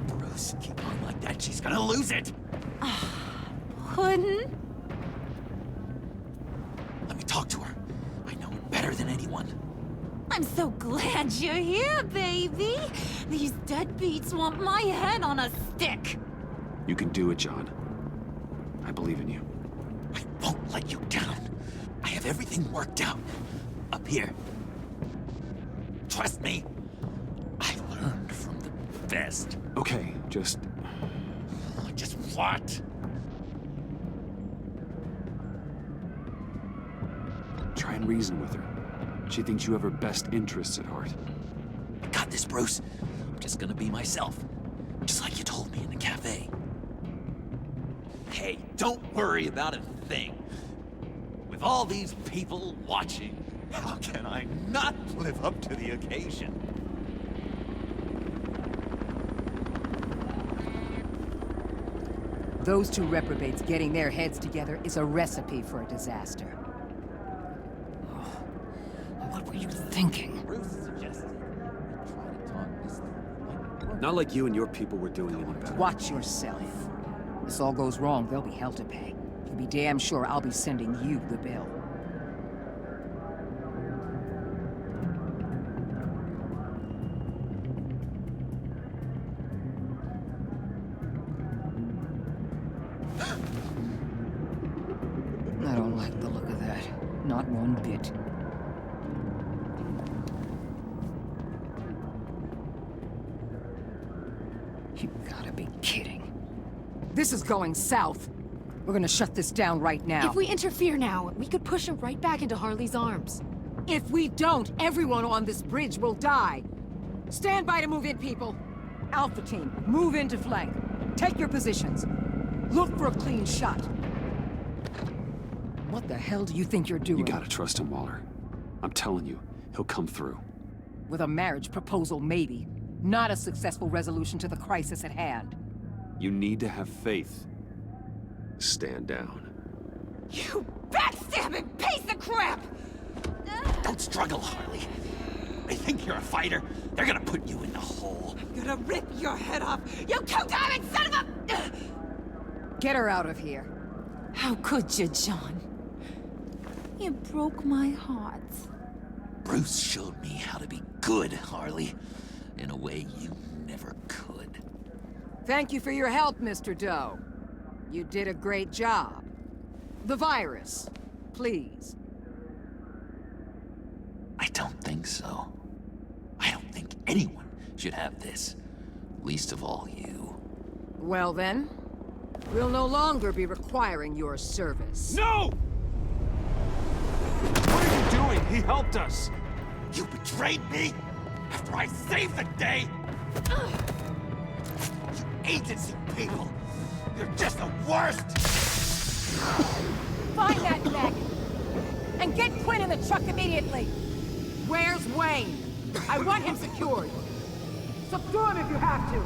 Bruce, keep on like that, she's gonna lose it. Puddin'? Let me talk to her. I know it better than anyone. I'm so glad you're here, baby. These deadbeats want my head on a stick. You can do it, John. I believe in you. I won't let you down. I have everything worked out. Up here. Trust me. I learned from the best. Okay, just what? Try and reason with her. She thinks you have her best interests at heart. I got this, Bruce. I'm just gonna be myself. Just like you told me in the cafe. Hey, don't worry about a thing. With all these people watching, how can I not live up to the occasion? Those two reprobates getting their heads together is a recipe for a disaster. What were you thinking? Bruce suggested we try to talk this through. Not like you and your people were doing any better. Watch yourself. This all goes wrong, there'll be hell to pay. You can be damn sure I'll be sending you the bill. I don't like the look of that. Not one bit. You gotta be kidding. This is going south. We're gonna shut this down right now. If we interfere now, we could push him right back into Harley's arms. If we don't, everyone on this bridge will die. Stand by to move in, people. Alpha team, move into flank. Take your positions. Look for a clean shot. What the hell do you think you're doing? You gotta trust him, Waller. I'm telling you, he'll come through. With a marriage proposal, maybe. Not a successful resolution to the crisis at hand. You need to have faith. Stand down. You backstabbing piece of crap! Don't struggle, Harley. They think you're a fighter. They're gonna put you in the hole. I'm gonna rip your head off, you two-diamond son of a... Get her out of here. How could you, John? You broke my heart. Bruce showed me how to be good, Harley. In a way you never could. Thank you for your help, Mr. Doe. You did a great job. The virus, please. I don't think so. I don't think anyone should have this. Least of all you. Well then, we'll no longer be requiring your service. No! What are you doing? He helped us. You betrayed me after I saved the day? You agency people! You're just the worst! Find that neck! And get Quinn in the truck immediately! Where's Wayne? I want him secured! Subdue him if you have to!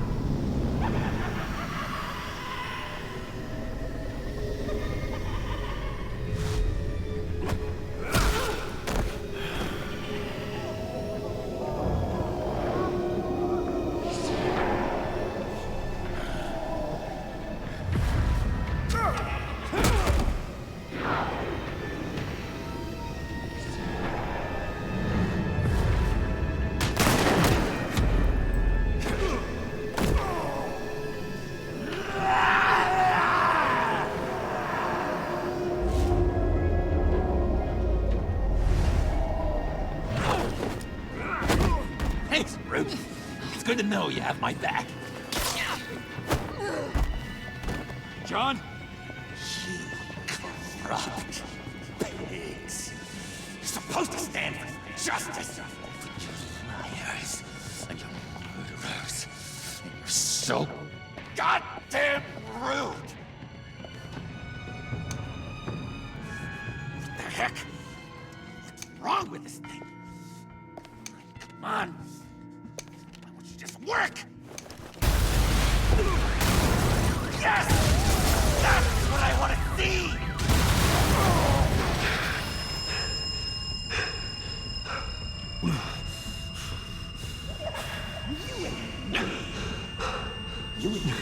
Thanks, Bruce. It's good to know you have my back. John? You corrupt pigs. You're supposed to stand for justice. But you're liars and you're murderers. And you're so goddamn rude. What the heck? What's wrong with this thing? Come on. Why don't you just work? Yes! That's what I want to see! You and me,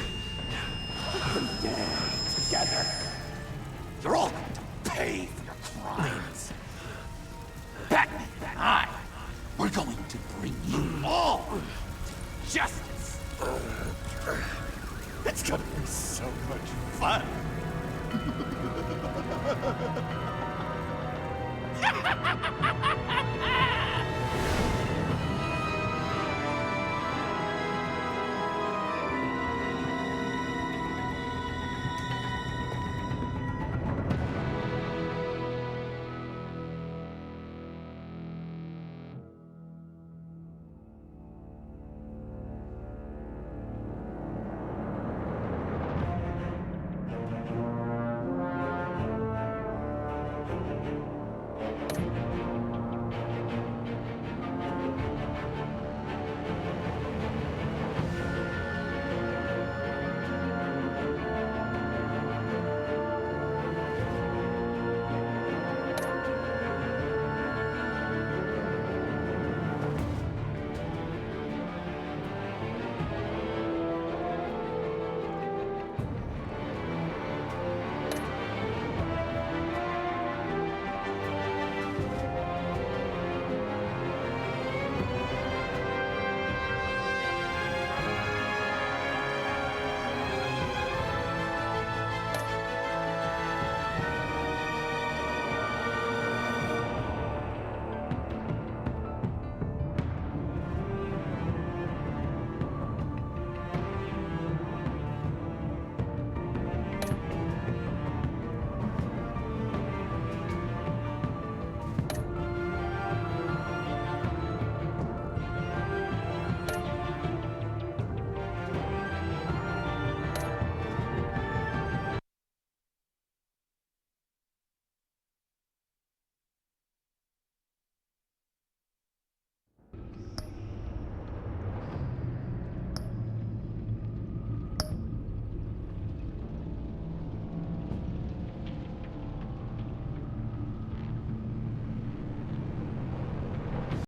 put them down together. You're all going to pay for your crimes. Batman and I, we're going to bring you all justice. It's gonna be so much fun.